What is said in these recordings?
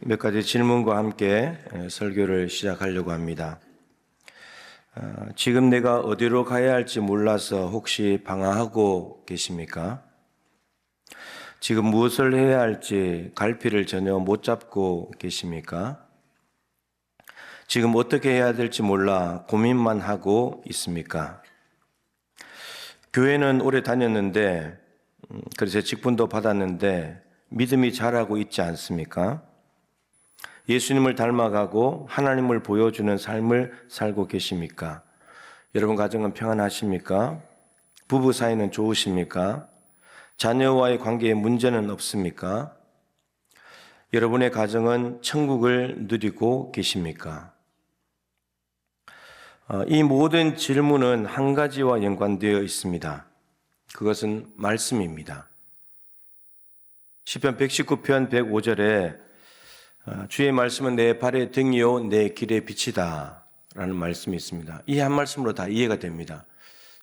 몇 가지 질문과 함께 설교를 시작하려고 합니다. 지금 내가 어디로 가야 할지 몰라서 혹시 방황하고 계십니까? 지금 무엇을 해야 할지 갈피를 전혀 못 잡고 계십니까? 지금 어떻게 해야 될지 몰라 고민만 하고 있습니까? 교회는 오래 다녔는데, 그래서 직분도 받았는데 믿음이 자라고 있지 않습니까? 예수님을 닮아가고 하나님을 보여주는 삶을 살고 계십니까? 여러분 가정은 평안하십니까? 부부 사이는 좋으십니까? 자녀와의 관계에 문제는 없습니까? 여러분의 가정은 천국을 누리고 계십니까? 이 모든 질문은 한 가지와 연관되어 있습니다. 그것은 말씀입니다. 시편 119편 105절에 주의 말씀은 내 발의 등이요 내 길의 빛이다 라는 말씀이 있습니다. 이 한 말씀으로 다 이해가 됩니다.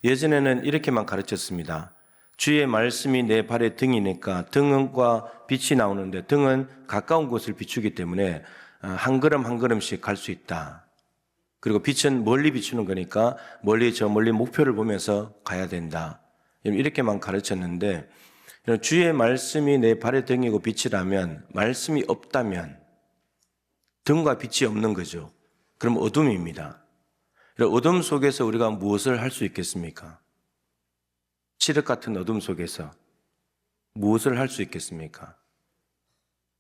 예전에는 이렇게만 가르쳤습니다. 주의 말씀이 내 발의 등이니까 등과 빛이 나오는데 등은 가까운 곳을 비추기 때문에 한 걸음 한 걸음씩 갈 수 있다. 그리고 빛은 멀리 비추는 거니까 멀리 목표를 보면서 가야 된다. 이렇게만 가르쳤는데 주의 말씀이 내 발의 등이고 빛이라면 말씀이 없다면 등과 빛이 없는 거죠. 그럼 어둠입니다. 어둠 속에서 우리가 무엇을 할 수 있겠습니까? 칠흑 같은 어둠 속에서 무엇을 할 수 있겠습니까?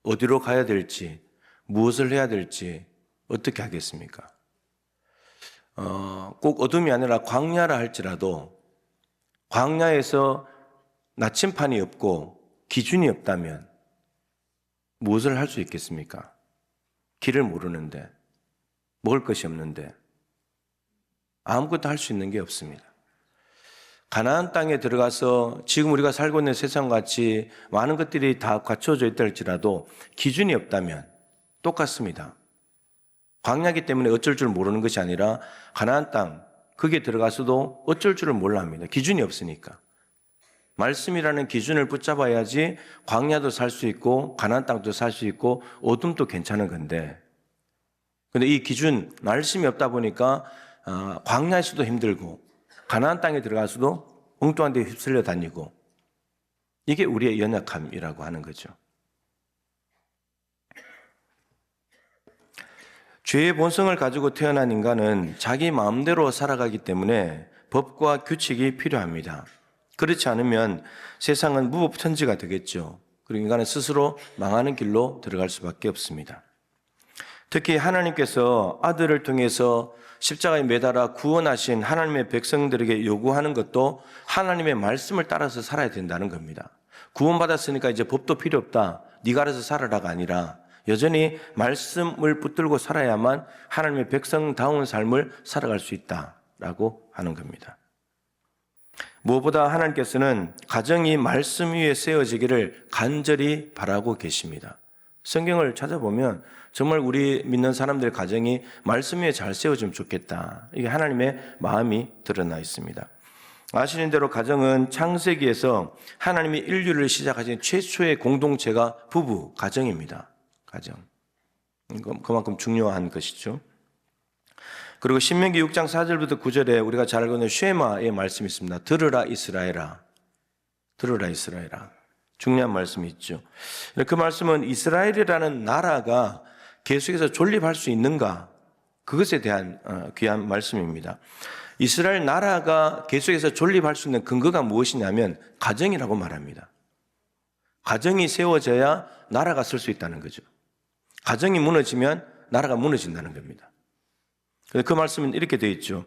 어디로 가야 될지, 무엇을 해야 될지 어떻게 하겠습니까? 꼭 어둠이 아니라 광야라 할지라도 광야에서 나침판이 없고 기준이 없다면 무엇을 할 수 있겠습니까? 길을 모르는데, 먹을 것이 없는데 아무것도 할 수 있는 게 없습니다. 가나안 땅에 들어가서 지금 우리가 살고 있는 세상같이 많은 것들이 다 갖춰져 있다 할지라도 기준이 없다면 똑같습니다. 광야기 때문에 어쩔 줄 모르는 것이 아니라 가나안 땅, 거기에 들어가서도 어쩔 줄을 몰라 합니다. 기준이 없으니까. 말씀이라는 기준을 붙잡아야지 광야도 살 수 있고 가나안 땅도 살 수 있고 어둠도 괜찮은 건데, 근데 이 기준, 말씀이 없다 보니까 광야에서도 힘들고 가나안 땅에 들어가서도 엉뚱한 데 휩쓸려 다니고, 이게 우리의 연약함이라고 하는 거죠. 죄의 본성을 가지고 태어난 인간은 자기 마음대로 살아가기 때문에 법과 규칙이 필요합니다. 그렇지 않으면 세상은 무법천지가 되겠죠. 그리고 인간은 스스로 망하는 길로 들어갈 수밖에 없습니다. 특히 하나님께서 아들을 통해서 십자가에 매달아 구원하신 하나님의 백성들에게 요구하는 것도 하나님의 말씀을 따라서 살아야 된다는 겁니다. 구원받았으니까 이제 법도 필요 없다, 네가 알아서 살아라가 아니라 여전히 말씀을 붙들고 살아야만 하나님의 백성다운 삶을 살아갈 수 있다라고 하는 겁니다. 무엇보다 하나님께서는 가정이 말씀 위에 세워지기를 간절히 바라고 계십니다. 성경을 찾아보면 정말 우리 믿는 사람들의 가정이 말씀 위에 잘 세워지면 좋겠다, 이게 하나님의 마음이 드러나 있습니다. 아시는 대로 가정은 창세기에서 하나님이 인류를 시작하신 최초의 공동체가 부부, 가정입니다. 가정. 그만큼 중요한 것이죠. 그리고 신명기 6장 4절부터 9절에 우리가 잘 알고 있는 쉐마의 말씀이 있습니다. 들으라 이스라엘아. 들으라 이스라엘아. 중요한 말씀이 있죠. 그 말씀은 이스라엘이라는 나라가 계속해서 존립할 수 있는가, 그것에 대한 귀한 말씀입니다. 이스라엘 나라가 계속해서 존립할 수 있는 근거가 무엇이냐면 가정이라고 말합니다. 가정이 세워져야 나라가 설 수 있다는 거죠. 가정이 무너지면 나라가 무너진다는 겁니다. 그 말씀은 이렇게 되어 있죠.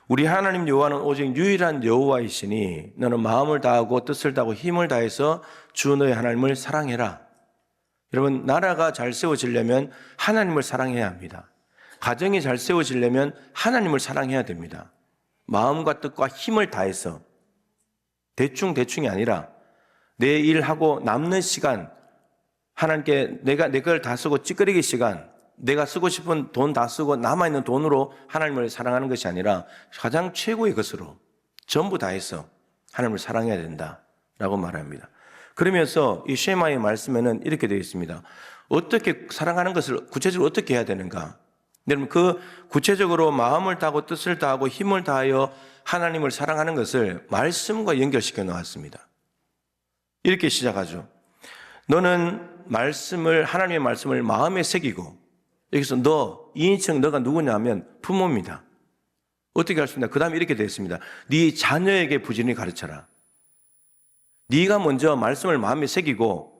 우리 하나님 여호와는 오직 유일한 여호와이시니 너는 마음을 다하고 뜻을 다하고 힘을 다해서 주 너의 하나님을 사랑해라. 여러분, 나라가 잘 세워지려면 하나님을 사랑해야 합니다. 가정이 잘 세워지려면 하나님을 사랑해야 됩니다. 마음과 뜻과 힘을 다해서, 대충이 아니라 내 일하고 남는 시간, 하나님께 내가 내 걸 다 쓰고 찌끄리기 시간, 내가 쓰고 싶은 돈 다 쓰고 남아있는 돈으로 하나님을 사랑하는 것이 아니라 가장 최고의 것으로 전부 다해서 하나님을 사랑해야 된다라고 말합니다. 그러면서 이 쉐마의 말씀에는 이렇게 되어 있습니다. 어떻게 사랑하는 것을 구체적으로 어떻게 해야 되는가? 여러분, 그 구체적으로 마음을 다하고 뜻을 다하고 힘을 다하여 하나님을 사랑하는 것을 말씀과 연결시켜 놓았습니다. 이렇게 시작하죠. 너는 하나님의 말씀을 마음에 새기고, 여기서 이인칭 너가 누구냐 하면 부모입니다. 어떻게 할 수 있나? 그 다음에 이렇게 되어 있습니다. 네 자녀에게 부지런히 가르쳐라. 네가 먼저 말씀을 마음에 새기고,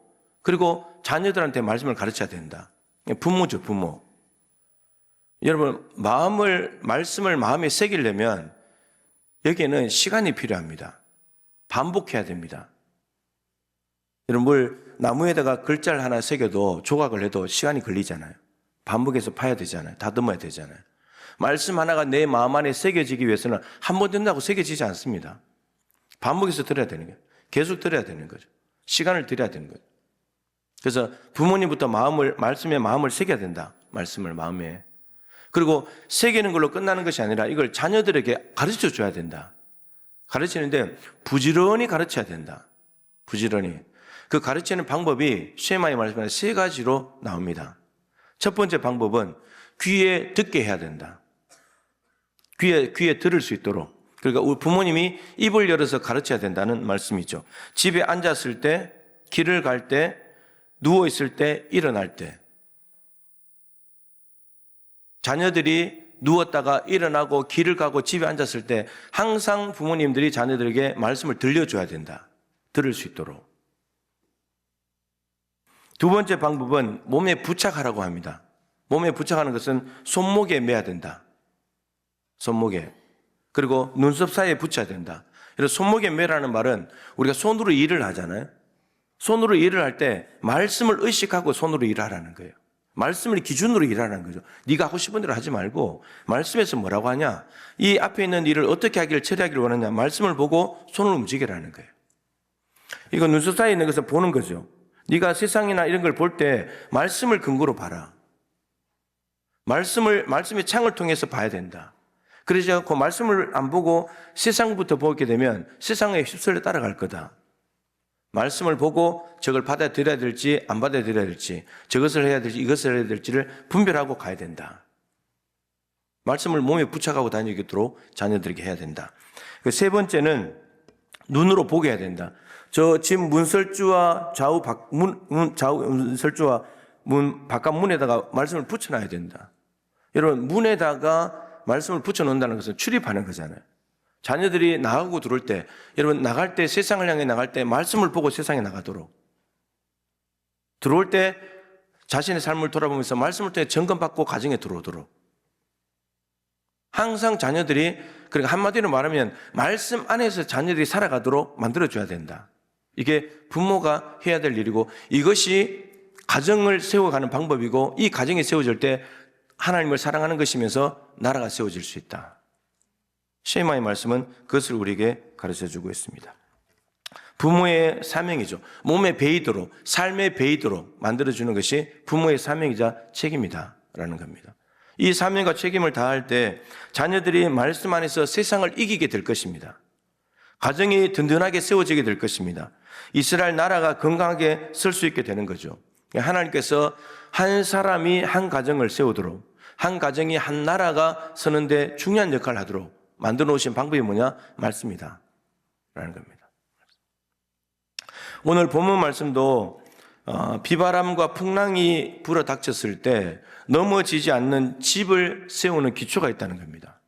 그리고 자녀들한테 말씀을 가르쳐야 된다. 부모죠, 부모. 여러분, 말씀을 마음에 새기려면 여기에는 시간이 필요합니다. 반복해야 됩니다. 여러분, 나무에다가 글자를 하나 새겨도 조각을 해도 시간이 걸리잖아요. 반복해서 파야 되잖아요. 다듬어야 되잖아요. 말씀 하나가 내 마음 안에 새겨지기 위해서는 한 번 된다고 새겨지지 않습니다. 반복해서 들어야 되는 거예요. 계속 들어야 되는 거죠. 시간을 들여야 되는 거죠. 그래서 부모님부터 말씀에 마음을 새겨야 된다. 말씀을 마음에. 그리고 새기는 걸로 끝나는 것이 아니라 이걸 자녀들에게 가르쳐 줘야 된다. 가르치는데 부지런히 가르쳐야 된다. 부지런히. 그 가르치는 방법이 쉐마의 말씀에 3가지로 나옵니다. 첫 번째 방법은 귀에 듣게 해야 된다. 귀에 들을 수 있도록. 그러니까 우리 부모님이 입을 열어서 가르쳐야 된다는 말씀이죠. 집에 앉았을 때, 길을 갈 때, 누워있을 때, 일어날 때. 자녀들이 누웠다가 일어나고 길을 가고 집에 앉았을 때 항상 부모님들이 자녀들에게 말씀을 들려줘야 된다. 들을 수 있도록. 두 번째 방법은 몸에 부착하라고 합니다. 몸에 부착하는 것은 손목에 매야 된다. 손목에. 그리고 눈썹 사이에 붙여야 된다. 그래서 손목에 매라는 말은 우리가 손으로 일을 하잖아요. 손으로 일을 할 때 말씀을 의식하고 손으로 일하라는 거예요. 말씀을 기준으로 일하라는 거죠. 네가 하고 싶은 대로 하지 말고 말씀에서 뭐라고 하냐. 이 앞에 있는 일을 어떻게 하기를 처리하기를 원하냐. 말씀을 보고 손을 움직이라는 거예요. 이거 눈썹 사이에 있는 것을 보는 거죠. 네가 세상이나 이런 걸 볼 때 말씀을 근거로 봐라. 말씀의 창을 통해서 봐야 된다. 그래서 그 말씀을 안 보고 세상부터 보게 되면 세상에 휩쓸려 따라갈 거다. 말씀을 보고 저걸 받아들여야 될지 안 받아들여야 될지, 저것을 해야 될지 이것을 해야 될지를 분별하고 가야 된다. 말씀을 몸에 부착하고 다니도록 자녀들에게 해야 된다. 세 번째는 눈으로 보게 해야 된다. 저 집 문설주와 좌우 문설주와 바깥 문에다가 말씀을 붙여놔야 된다. 여러분, 문에다가 말씀을 붙여놓는다는 것은 출입하는 거잖아요. 자녀들이 나가고 들어올 때, 여러분 나갈 때, 세상을 향해 나갈 때 말씀을 보고 세상에 나가도록, 들어올 때 자신의 삶을 돌아보면서 말씀을 통해 점검받고 가정에 들어오도록, 항상 자녀들이, 그러니까 한마디로 말하면 말씀 안에서 자녀들이 살아가도록 만들어줘야 된다. 이게 부모가 해야 될 일이고, 이것이 가정을 세워가는 방법이고, 이 가정이 세워질 때 하나님을 사랑하는 것이면서 나라가 세워질 수 있다. 쉐마의 말씀은 그것을 우리에게 가르쳐주고 있습니다. 부모의 사명이죠. 몸의 베이드로, 삶의 베이드로 만들어주는 것이 부모의 사명이자 책임이다 라는 겁니다. 이 사명과 책임을 다할 때 자녀들이 말씀 안에서 세상을 이기게 될 것입니다. 가정이 든든하게 세워지게 될 것입니다. 이스라엘 나라가 건강하게 설 수 있게 되는 거죠. 하나님께서 한 사람이 한 가정을 세우도록, 한 가정이 한 나라가 서는데 중요한 역할을 하도록 만들어 놓으신 방법이 뭐냐? 말씀이다 라는 겁니다. 오늘 본문 말씀도 비바람과 풍랑이 불어 닥쳤을 때 넘어지지 않는 집을 세우는 기초가 있다는 겁니다.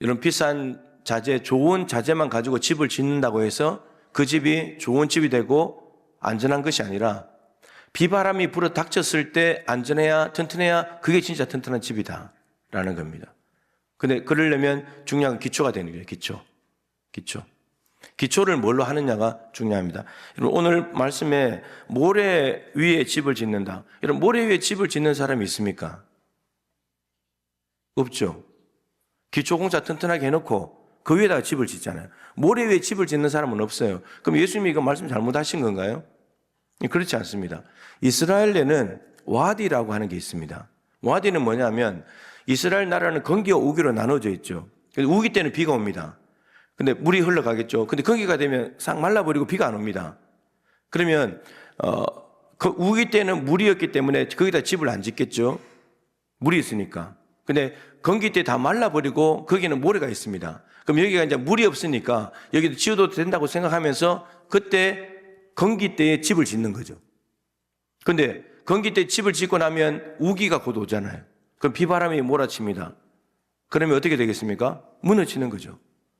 이런 비싼 자재, 좋은 자재만 가지고 집을 짓는다고 해서 그 집이 좋은 집이 되고 안전한 것이 아니라 비바람이 불어 닥쳤을 때 안전해야, 튼튼해야 그게 진짜 튼튼한 집이다 라는 겁니다. 근데 그러려면 중요한 건 기초가 되는 거예요. 기초를 뭘로 하느냐가 중요합니다. 여러분, 오늘 말씀에 모래 위에 집을 짓는다. 여러분, 모래 위에 집을 짓는 사람이 있습니까? 없죠. 기초공사 튼튼하게 해놓고 그 위에다가 집을 짓잖아요. 모래 위에 집을 짓는 사람은 없어요. 그럼 예수님이 이거 말씀 잘못하신 건가요? 그렇지 않습니다. 이스라엘에는 와디라고 하는 게 있습니다. 와디는 뭐냐면 이스라엘 나라는 건기와 우기로 나눠져 있죠. 우기 때는 비가 옵니다. 근데 물이 흘러가겠죠. 근데 건기가 되면 싹 말라버리고 비가 안 옵니다. 그러면 그 우기 때는 물이었기 때문에 거기다 집을 안 짓겠죠. 물이 있으니까. 근데 건기 때 다 말라버리고 거기는 모래가 있습니다. 그럼 여기가 이제 물이 없으니까 여기도 지어도 된다고 생각하면서 그때 건기 때에 집을 짓는 거죠. 근데 건기 때 집을 짓고 나면 우기가 곧 오잖아요. 그럼 비바람이 몰아칩니다. 그러면 어떻게 되겠습니까? 무너지는 거죠.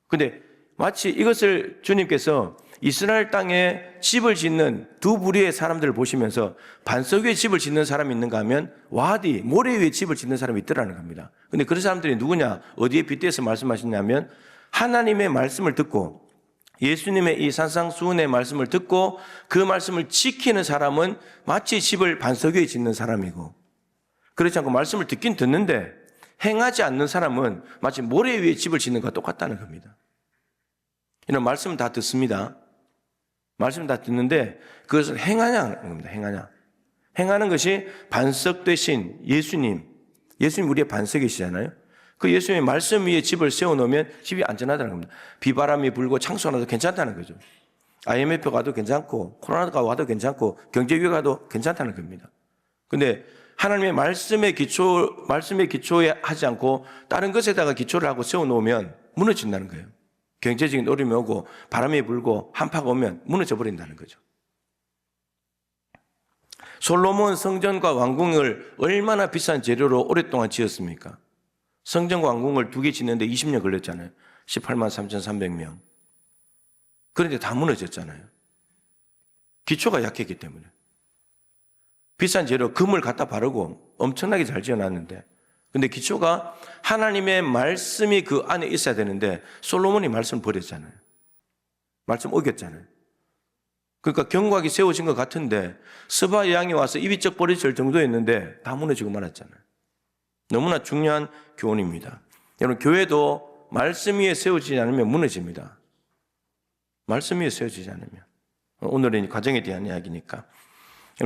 근데 마치 이것을 주님께서 이스라엘 땅에 집을 짓는 두 부류의 사람들을 보시면서 반석 위에 집을 짓는 사람이 있는가 하면 와디, 모래 위에 집을 짓는 사람이 있더라는 겁니다. 근데 그런 사람들이 누구냐? 어디에 빗대서 말씀하시냐면 하나님의 말씀을 듣고 예수님의 이 산상수훈의 말씀을 듣고 그 말씀을 지키는 사람은 마치 집을 반석 위에 짓는 사람이고, 그렇지 않고 말씀을 듣긴 듣는데 행하지 않는 사람은 마치 모래 위에 집을 짓는 것과 똑같다는 겁니다. 이런 말씀은 다 듣습니다. 말씀 다 듣는데 그것을 행하냐는 겁니다. 행하는 것이 반석 되신 예수님 우리의 반석이시잖아요. 그 예수님의 말씀 위에 집을 세워놓으면 집이 안전하다는 겁니다. 비바람이 불고 창수가 나도 괜찮다는 거죠. IMF 가도 괜찮고 코로나가 와도 괜찮고 경제위기가 와도 괜찮다는 겁니다. 근데 하나님의 말씀에 기초에 하지 않고 다른 것에다가 기초를 하고 세워놓으면 무너진다는 거예요. 경제적인 어려움이 오고 바람이 불고 한파가 오면 무너져 버린다는 거죠. 솔로몬 성전과 왕궁을 얼마나 비싼 재료로 오랫동안 지었습니까? 성전과 왕궁을 두 개 짓는데 20년 걸렸잖아요. 18만 3,300명. 그런데 다 무너졌잖아요. 기초가 약했기 때문에. 비싼 재료, 금을 갖다 바르고 엄청나게 잘 지어놨는데, 근데 기초가 하나님의 말씀이 그 안에 있어야 되는데 솔로몬이 말씀을 버렸잖아요. 말씀 어겼잖아요. 그러니까 경곽이 세워진 것 같은데 스바 양이 와서 입이 쩍 벌어질 정도였는데 다 무너지고 말았잖아요. 너무나 중요한 교훈입니다. 여러분, 교회도 말씀 위에 세워지지 않으면 무너집니다. 말씀 위에 세워지지 않으면. 오늘은 가정에 대한 이야기니까.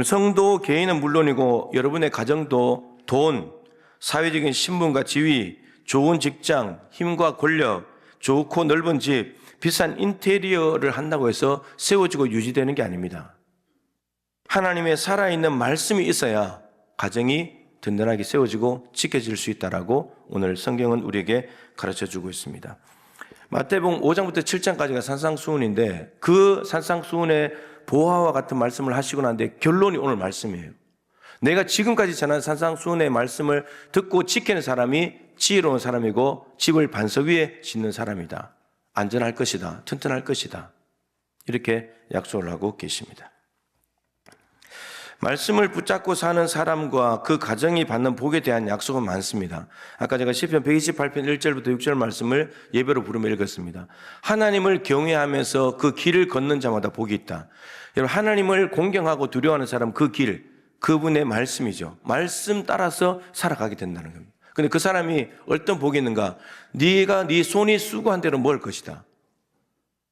성도, 개인은 물론이고 여러분의 가정도 돈, 사회적인 신분과 지위, 좋은 직장, 힘과 권력, 좋고 넓은 집, 비싼 인테리어를 한다고 해서 세워지고 유지되는 게 아닙니다. 하나님의 살아있는 말씀이 있어야 가정이 든든하게 세워지고 지켜질 수 있다라고 오늘 성경은 우리에게 가르쳐주고 있습니다. 마태복음 5장부터 7장까지가 산상수훈인데 그 산상수훈의 보화와 같은 말씀을 하시고 난데 결론이 오늘 말씀이에요. 내가 지금까지 전한 산상수훈의 말씀을 듣고 지키는 사람이 지혜로운 사람이고 집을 반석 위에 짓는 사람이다. 안전할 것이다. 튼튼할 것이다. 이렇게 약속을 하고 계십니다. 말씀을 붙잡고 사는 사람과 그 가정이 받는 복에 대한 약속은 많습니다. 아까 제가 시편 128편 1절부터 6절 말씀을 예배로 부르며 읽었습니다. 하나님을 경외하면서 그 길을 걷는 자마다 복이 있다. 여러분, 하나님을 공경하고 두려워하는 사람, 그 길, 그분의 말씀이죠. 말씀 따라서 살아가게 된다는 겁니다. 근데 그 사람이 어떤 복이 있는가? 네가 네 손이 수고한 대로 먹을 것이다.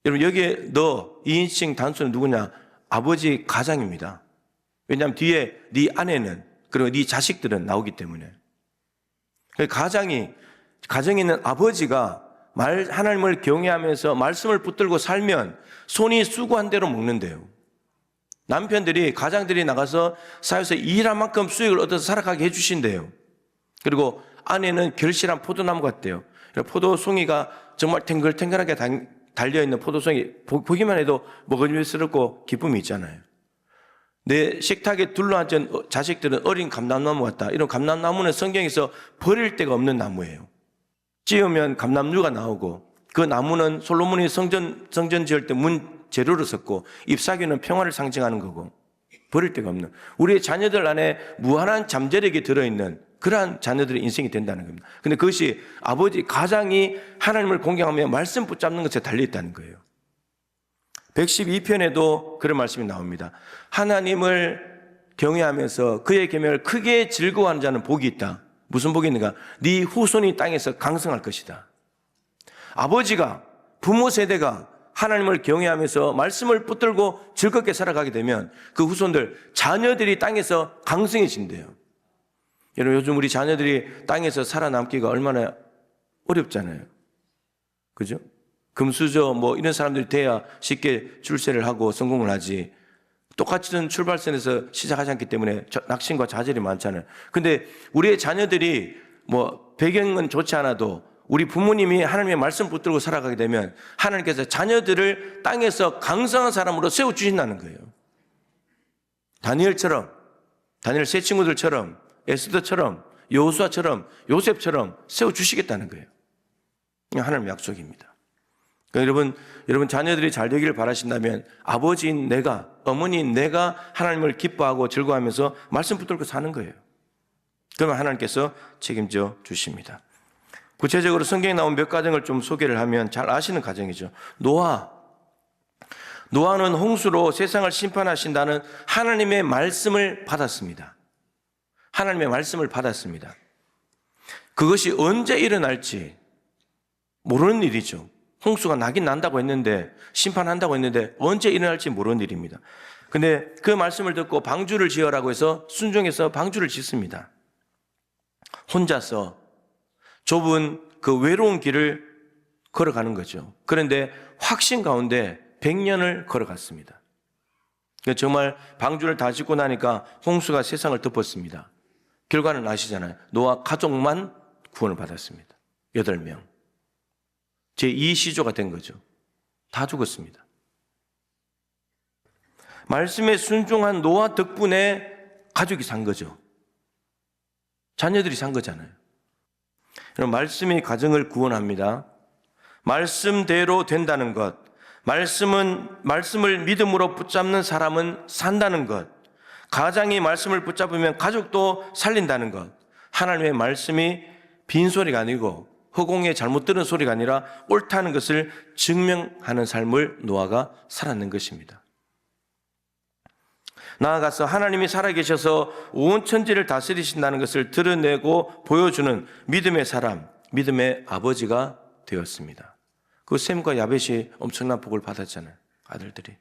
여러분, 여기에 너 2인칭 단수는 누구냐? 아버지 가장입니다. 왜냐하면 뒤에 네 아내는 그리고 네 자식들은 나오기 때문에. 가정에 있는 아버지가 하나님을 경외하면서 말씀을 붙들고 살면 손이 수고한 대로 먹는데요. 남편들이, 가장들이 나가서 사회에서 일한 만큼 수익을 얻어서 살아가게 해주신대요. 그리고 아내는 결실한 포도나무 같대요. 포도송이가 정말 탱글탱글하게 달려있는 포도송이 보기만 해도 먹음직스럽고 기쁨이 있잖아요. 내 식탁에 둘러앉은 자식들은 어린 감람나무 같다. 이런 감람나무는 성경에서 버릴 데가 없는 나무예요. 찌우면 감람류가 나오고 그 나무는 솔로몬이 성전 지을 때 문 재료로 썼고 잎사귀는 평화를 상징하는 거고 버릴 데가 없는, 우리의 자녀들 안에 무한한 잠재력이 들어있는 그러한 자녀들의 인생이 된다는 겁니다. 근데 그것이 아버지 가장이 하나님을 공경하며 말씀 붙잡는 것에 달려있다는 거예요. 112편에도 그런 말씀이 나옵니다. 하나님을 경외하면서 그의 계명을 크게 즐거워하는 자는 복이 있다. 무슨 복이 있는가? 네 후손이 땅에서 강성할 것이다. 아버지가, 부모 세대가 하나님을 경외하면서 말씀을 붙들고 즐겁게 살아가게 되면 그 후손들, 자녀들이 땅에서 강성해진대요. 여러분, 요즘 우리 자녀들이 땅에서 살아남기가 얼마나 어렵잖아요. 그죠? 금수저 뭐 이런 사람들이 돼야 쉽게 출세를 하고 성공을 하지. 똑같은 출발선에서 시작하지 않기 때문에 낙심과 좌절이 많잖아요. 근데 우리의 자녀들이 뭐 배경은 좋지 않아도 우리 부모님이 하나님의 말씀 붙들고 살아가게 되면 하나님께서 자녀들을 땅에서 강성한 사람으로 세워주신다는 거예요. 다니엘처럼, 다니엘 세 친구들처럼, 에스더처럼, 여호수아처럼, 요셉처럼 세워주시겠다는 거예요. 하나님의 약속입니다. 그러니까 여러분 자녀들이 잘 되기를 바라신다면 아버지인 내가, 어머니인 내가 하나님을 기뻐하고 즐거워하면서 말씀 붙들고 사는 거예요. 그러면 하나님께서 책임져 주십니다. 구체적으로 성경에 나온 몇 가정을 좀 소개를 하면 잘 아시는 가정이죠. 노아는 홍수로 세상을 심판하신다는 하나님의 말씀을 받았습니다. 하나님의 말씀을 받았습니다. 그것이 언제 일어날지 모르는 일이죠. 홍수가 나긴 난다고 했는데, 심판한다고 했는데 언제 일어날지 모르는 일입니다. 근데 그 말씀을 듣고 방주를 지으라고 해서 순종해서 방주를 짓습니다. 혼자서 좁은 그 외로운 길을 걸어가는 거죠. 그런데 확신 가운데 100년을 걸어갔습니다. 정말 방주를 다 짓고 나니까 홍수가 세상을 덮었습니다. 결과는 아시잖아요. 노아 가족만 구원을 받았습니다. 8명. 제2시조가 된 거죠. 다 죽었습니다. 말씀에 순종한 노아 덕분에 가족이 산 거죠. 자녀들이 산 거잖아요. 그럼 말씀이 가정을 구원합니다. 말씀대로 된다는 것, 말씀을 믿음으로 붙잡는 사람은 산다는 것, 가장이 말씀을 붙잡으면 가족도 살린다는 것, 하나님의 말씀이 빈소리가 아니고 허공에 잘못 들은 소리가 아니라 옳다는 것을 증명하는 삶을 노아가 살았는 것입니다. 나아가서 하나님이 살아계셔서 온 천지를 다스리신다는 것을 드러내고 보여주는 믿음의 사람, 믿음의 아버지가 되었습니다. 그 셈과 야벳이 엄청난 복을 받았잖아요. 아들들이.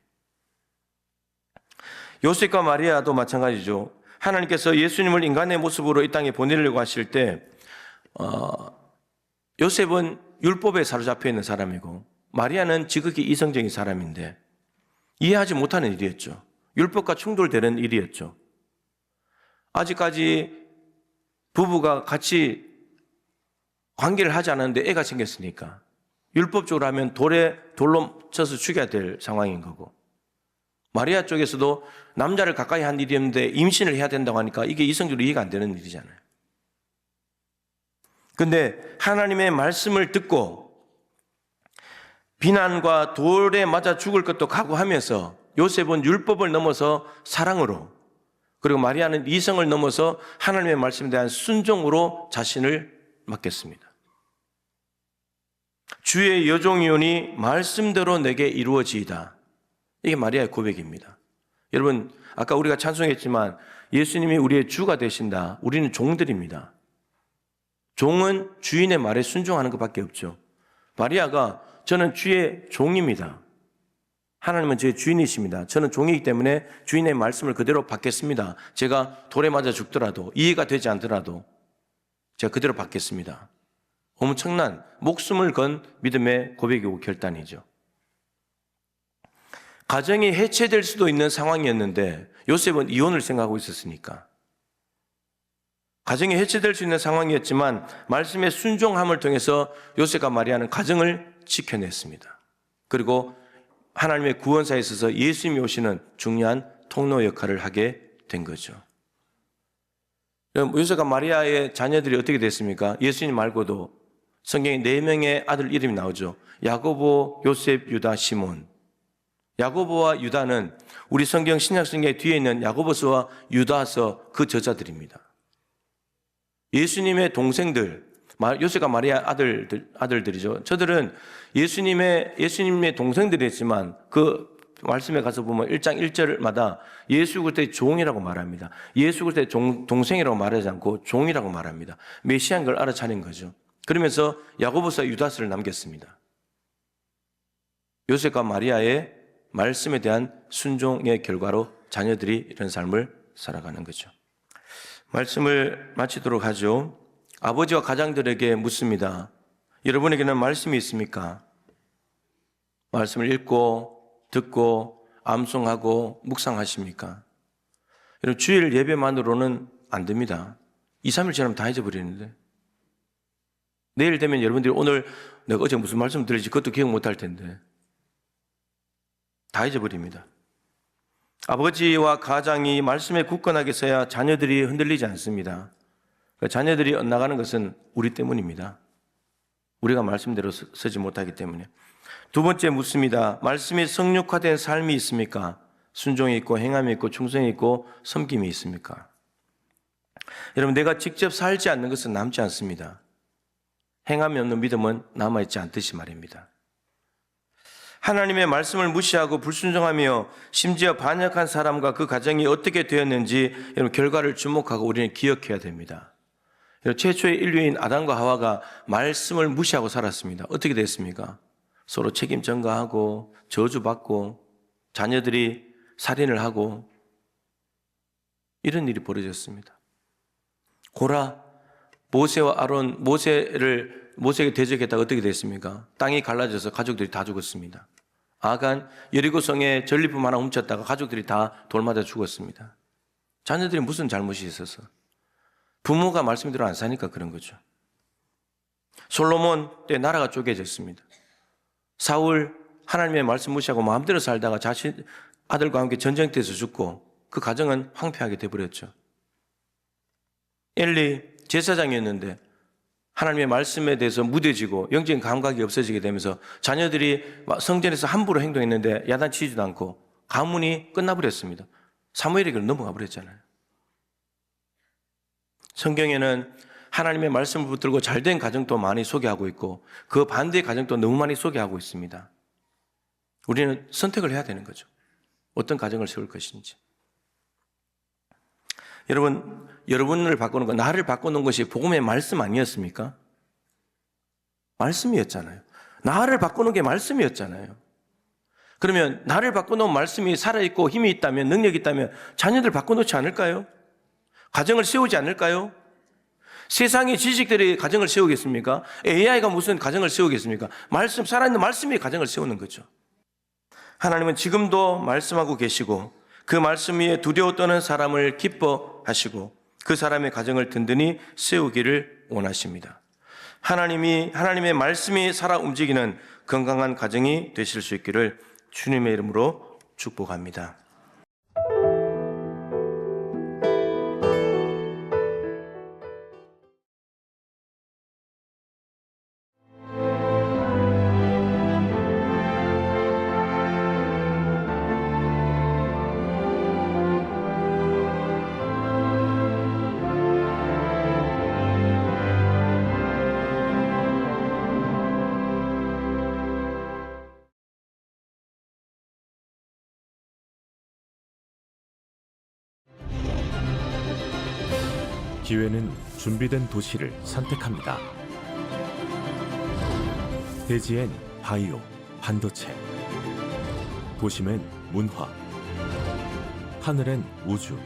요셉과 마리아도 마찬가지죠. 하나님께서 예수님을 인간의 모습으로 이 땅에 보내려고 하실 때 요셉은 율법에 사로잡혀 있는 사람이고 마리아는 지극히 이성적인 사람인데 이해하지 못하는 일이었죠. 율법과 충돌되는 일이었죠. 아직까지 부부가 같이 관계를 하지 않았는데 애가 생겼으니까 율법적으로 하면 돌로 쳐서 죽여야 될 상황인 거고, 마리아 쪽에서도 남자를 가까이 한 일이었는데 임신을 해야 된다고 하니까 이게 이성적으로 이해가 안 되는 일이잖아요. 근데 하나님의 말씀을 듣고 비난과 돌에 맞아 죽을 것도 각오하면서 요셉은 율법을 넘어서 사랑으로, 그리고 마리아는 이성을 넘어서 하나님의 말씀에 대한 순종으로 자신을 맡겼습니다. 주의 여종이오니 말씀대로 내게 이루어지이다. 이게 마리아의 고백입니다. 여러분, 아까 우리가 찬송했지만 예수님이 우리의 주가 되신다. 우리는 종들입니다. 종은 주인의 말에 순종하는 것밖에 없죠. 마리아가 저는 주의 종입니다. 하나님은 제 주인이십니다. 저는 종이기 때문에 주인의 말씀을 그대로 받겠습니다. 제가 돌에 맞아 죽더라도, 이해가 되지 않더라도 제가 그대로 받겠습니다. 엄청난 목숨을 건 믿음의 고백이고 결단이죠. 가정이 해체될 수도 있는 상황이었는데 요셉은 이혼을 생각하고 있었으니까 가정이 해체될 수 있는 상황이었지만 말씀의 순종함을 통해서 요셉과 마리아는 가정을 지켜냈습니다. 그리고 하나님의 구원사에 있어서 예수님이 오시는 중요한 통로 역할을 하게 된 거죠. 요셉과 마리아의 자녀들이 어떻게 됐습니까? 예수님 말고도 성경에 4명의 아들 이름이 나오죠. 야고보, 요셉, 유다, 시몬. 야고보와 유다는 우리 성경 신약성경에 뒤에 있는 야고보서와 유다서 그 저자들입니다. 예수님의 동생들, 요셉과 마리아 아들들이죠. 저들은 예수님의 동생들이었지만 그 말씀에 가서 보면 1장 1절마다 예수 그리스도의 종이라고 말합니다. 예수 그리스도의 동생이라고 말하지 않고 종이라고 말합니다. 메시아인 걸 알아차린 거죠. 그러면서 야고보서 유다서를 남겼습니다. 요셉과 마리아의 말씀에 대한 순종의 결과로 자녀들이 이런 삶을 살아가는 거죠. 말씀을 마치도록 하죠. 아버지와 가장들에게 묻습니다. 여러분에게는 말씀이 있습니까? 말씀을 읽고 듣고 암송하고 묵상하십니까? 여러분, 주일 예배만으로는 안 됩니다. 2, 3일 지나면 다 잊어버리는데. 내일 되면 여러분들이 오늘 내가 어제 무슨 말씀 들을지 그것도 기억 못 할 텐데. 다 잊어버립니다. 아버지와 가장이 말씀에 굳건하게 서야 자녀들이 흔들리지 않습니다. 자녀들이 엇나가는 것은 우리 때문입니다. 우리가 말씀대로 서지 못하기 때문에. 두 번째 묻습니다. 말씀이 성육화된 삶이 있습니까? 순종이 있고 행함이 있고 충성이 있고 섬김이 있습니까? 여러분, 내가 직접 살지 않는 것은 남지 않습니다. 행함이 없는 믿음은 남아있지 않듯이 말입니다. 하나님의 말씀을 무시하고 불순종하며 심지어 반역한 사람과 그 가정이 어떻게 되었는지 여러분, 결과를 주목하고 우리는 기억해야 됩니다. 최초의 인류인 아담과 하와가 말씀을 무시하고 살았습니다. 어떻게 됐습니까? 서로 책임 전가하고 저주받고 자녀들이 살인을 하고 이런 일이 벌어졌습니다. 고라, 모세와 아론, 모세에게 대적했다가 어떻게 됐습니까? 땅이 갈라져서 가족들이 다 죽었습니다. 아간, 여리고성에 전리품 하나 훔쳤다가 가족들이 다 돌맞아 죽었습니다. 자녀들이 무슨 잘못이 있어서? 부모가 말씀대로 안 사니까 그런 거죠. 솔로몬 때 나라가 쪼개졌습니다. 사울, 하나님의 말씀 무시하고 마음대로 살다가 자신 아들과 함께 전쟁터에서 죽고 그 가정은 황폐하게 돼버렸죠. 엘리 제사장이었는데 하나님의 말씀에 대해서 무뎌지고 영적인 감각이 없어지게 되면서 자녀들이 성전에서 함부로 행동했는데 야단치지도 않고 가문이 끝나버렸습니다. 사무엘에게로 넘어가 버렸잖아요. 성경에는 하나님의 말씀을 붙들고 잘된 가정도 많이 소개하고 있고 그 반대의 가정도 너무 많이 소개하고 있습니다. 우리는 선택을 해야 되는 거죠. 어떤 가정을 세울 것인지. 여러분, 여러분을 바꾸는 것, 나를 바꾸는 것이 복음의 말씀 아니었습니까? 말씀이었잖아요. 나를 바꾸는 게 말씀이었잖아요. 그러면 나를 바꾸는 말씀이 살아있고 힘이 있다면, 능력이 있다면 자녀들 바꿔놓지 않을까요? 가정을 세우지 않을까요? 세상의 지식들이 가정을 세우겠습니까? AI가 무슨 가정을 세우겠습니까? 말씀, 살아있는 말씀이 가정을 세우는 거죠. 하나님은 지금도 말씀하고 계시고 그 말씀 위에 두려워 떠는 사람을 기뻐하시고 그 사람의 가정을 든든히 세우기를 원하십니다. 하나님의 말씀이 살아 움직이는 건강한 가정이 되실 수 있기를 주님의 이름으로 축복합니다. 기회는 준비된 도시를 선택합니다. 대지엔 바이오, 반도체, 도심엔 문화, 하늘엔 우주.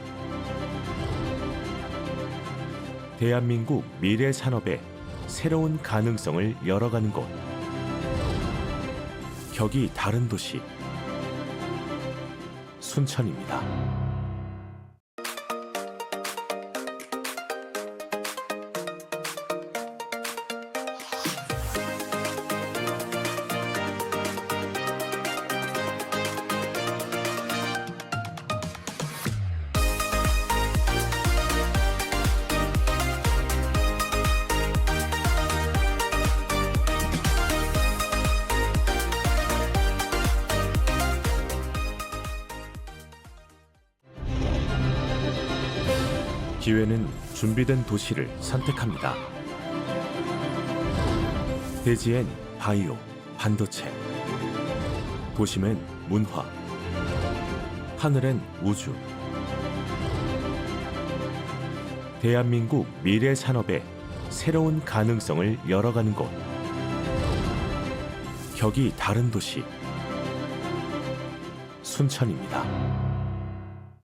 대한민국 미래 산업의 새로운 가능성을 열어가는 곳. 격이 다른 도시, 순천입니다. 기회는 준비된 도시를 선택합니다. 대지엔 바이오, 반도체, 도심엔 문화, 하늘엔 우주. 대한민국 미래 산업의 새로운 가능성을 열어가는 곳. 격이 다른 도시, 순천입니다.